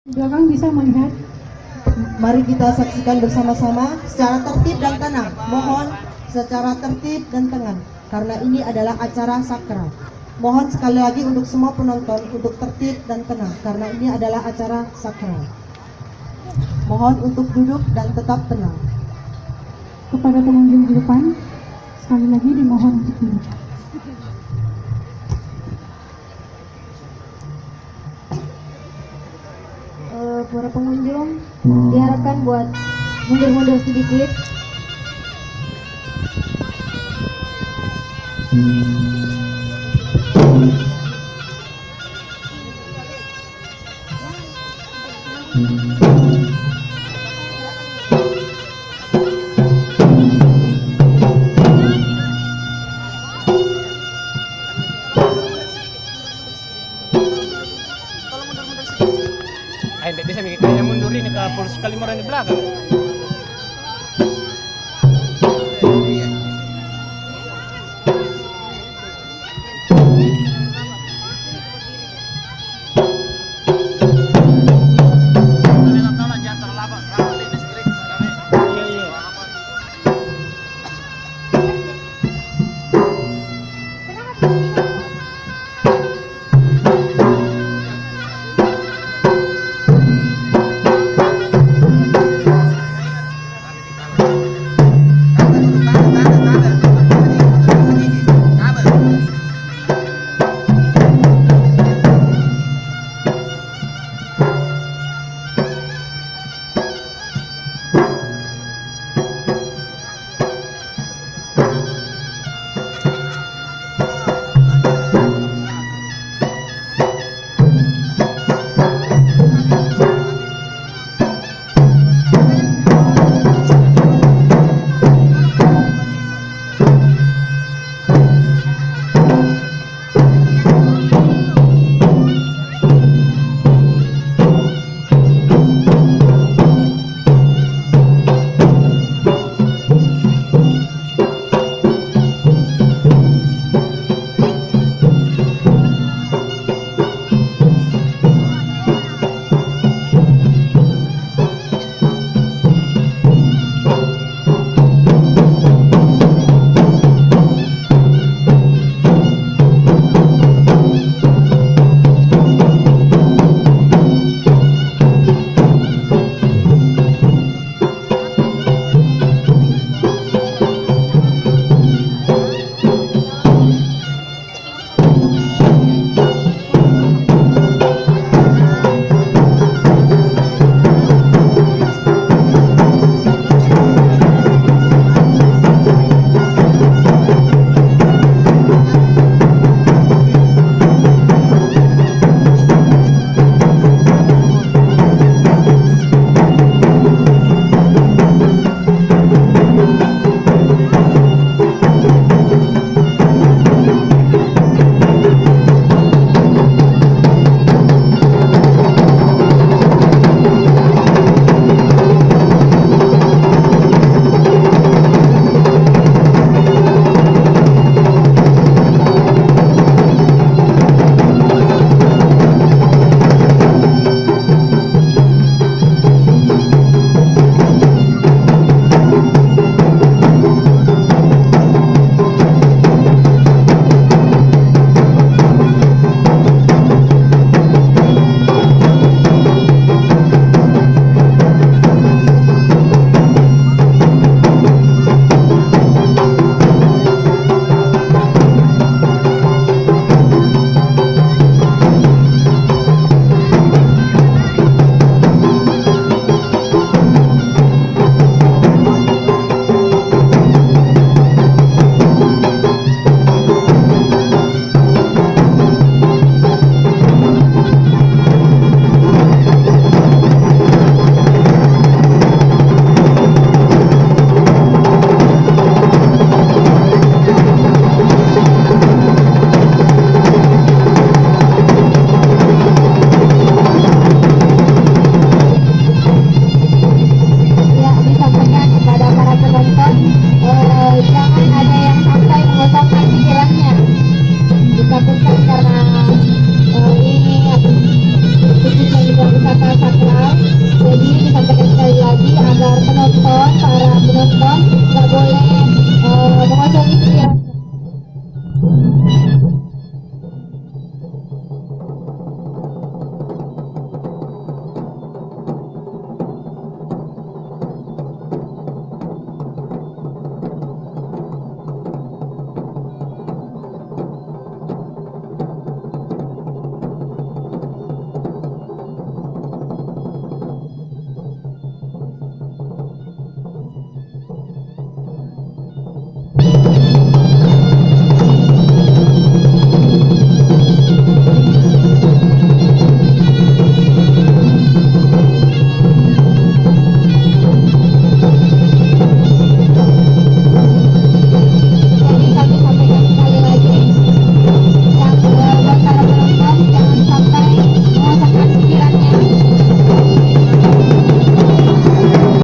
Di belakang bisa melihat. Mari kita saksikan bersama-sama secara tertib dan tenang. Mohon secara tertib dan tenang, karena ini adalah acara sakral. Mohon sekali lagi untuk semua penonton untuk tertib dan tenang, karena ini adalah acara sakral. Mohon untuk duduk dan tetap tenang. Kepada pengunjung di depan, sekali lagi dimohon untuk duduk. Para pengunjung diharapkan buat mundur-mundur sedikit. Ay, hindi bisa kayak mundur ini ke Polres Kalimuran di belakang.